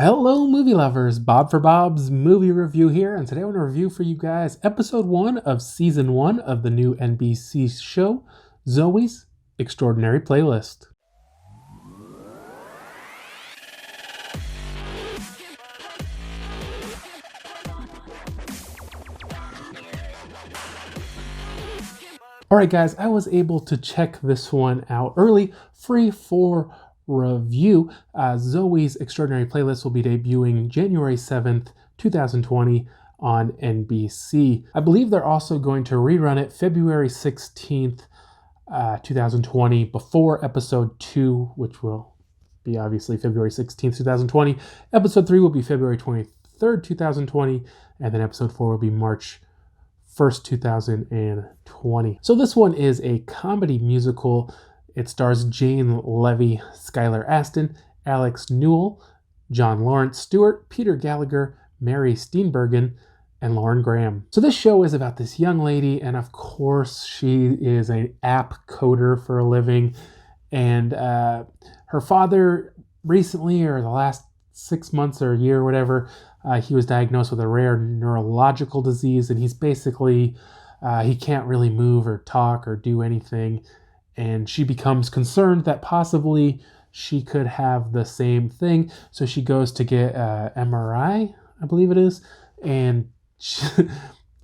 Hello, movie lovers. Bob for Bob's Movie Review here, and today I want to review for you guys episode 1 of season 1 of the new NBC show, Zoey's Extraordinary Playlist. Alright guys, I was able to check this one out early, free for review. Zoey's Extraordinary Playlist will be debuting January 7th, 2020 on NBC. I believe they're also going to rerun it February 16th, 2020 before episode 2, which will be obviously February 16th, 2020. Episode 3 will be February 23rd, 2020, and then episode 4 will be March 1st, 2020. So this one is a comedy musical. It stars Jane Levy, Skylar Astin, Alex Newell, John Lawrence Stewart, Peter Gallagher, Mary Steenburgen, and Lauren Graham. So this show is about this young lady, and of course she is an app coder for a living. And her father recently, or the last 6 months or a year or whatever, he was diagnosed with a rare neurological disease, and he's basically, he can't really move or talk or do anything. And she becomes concerned that possibly she could have the same thing. So she goes to get MRI, I believe it is. And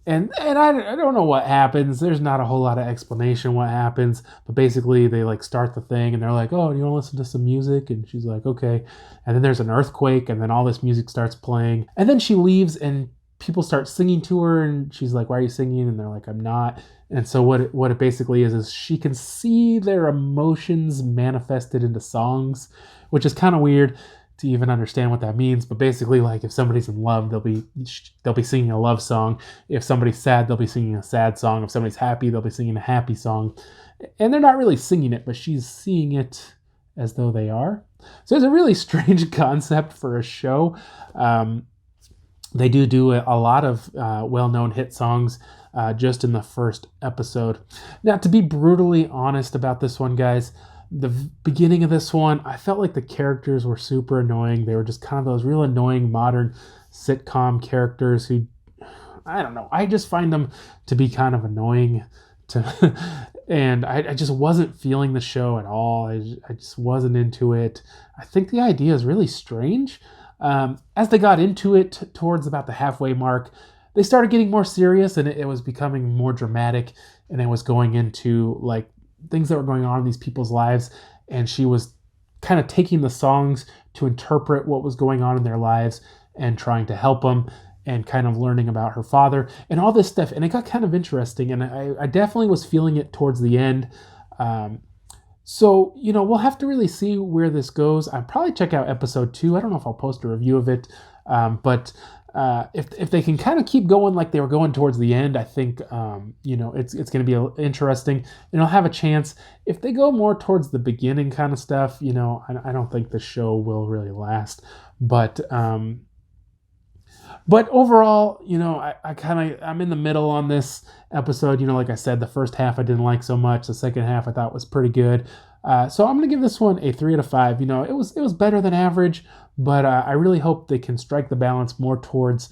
and I don't know what happens. There's not a whole lot of explanation what happens. But basically they like start the thing and they're like, oh, you want to listen to some music? And she's like, okay. And then there's an earthquake and then all this music starts playing. And then she leaves and people start singing to her. And she's like, why are you singing? And they're like, I'm not. And so what it basically is she can see their emotions manifested into songs, which is kind of weird to even understand what that means. But basically, like if somebody's in love, they'll be singing a love song. If somebody's sad, they'll be singing a sad song. If somebody's happy, they'll be singing a happy song. And they're not really singing it, but she's seeing it as though they are. So it's a really strange concept for a show. They do a lot of well-known hit songs just in the first episode. Now, to be brutally honest about this one, guys, the beginning of this one, I felt like the characters were super annoying. They were just kind of those real annoying modern sitcom characters who, I don't know, I just find them to be kind of annoying. And I just wasn't feeling the show at all. I just wasn't into it. I think the idea is really strange. As they got into it towards about the halfway mark, they started getting more serious and it was becoming more dramatic, and it was going into like things that were going on in these people's lives, and she was kind of taking the songs to interpret what was going on in their lives and trying to help them and kind of learning about her father and all this stuff. And it got kind of interesting, and I definitely was feeling it towards the end. So, we'll have to really see where this goes. I'll probably check out episode 2. I don't know if I'll post a review of it, but if they can kind of keep going like they were going towards the end, I think, it's going to be interesting. And I'll have a chance. If they go more towards the beginning kind of stuff, I don't think the show will really last. But overall, I'm in the middle on this episode. Like I said, the first half I didn't like so much. The second half I thought was pretty good. So I'm going to give this one a 3 out of 5. It was better than average, but I really hope they can strike the balance more towards,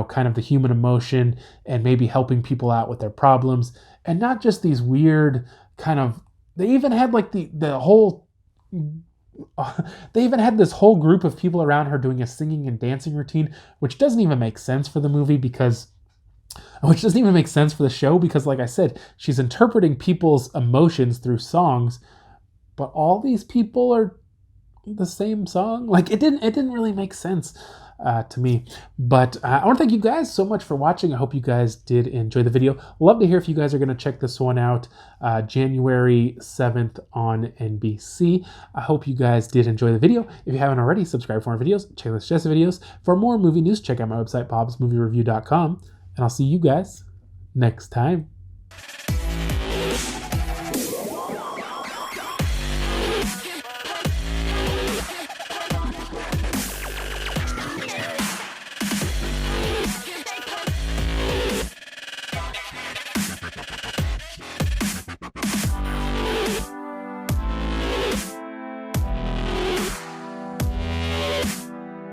kind of the human emotion and maybe helping people out with their problems, and not just these weird kind of, they even had like the whole, they even had this whole group of people around her doing a singing and dancing routine, which doesn't even make sense for the movie which doesn't even make sense for the show because, like I said, she's interpreting people's emotions through songs, but all these people are the same song. Like it didn't really make sense to me. But I want to thank you guys so much for watching. I hope you guys did enjoy the video. Love to hear if you guys are going to check this one out January 7th on NBC. I hope you guys did enjoy the video. If you haven't already, subscribe for more videos, check out suggested videos. For more movie news, check out my website, BobsMovieReview.com. And I'll see you guys next time.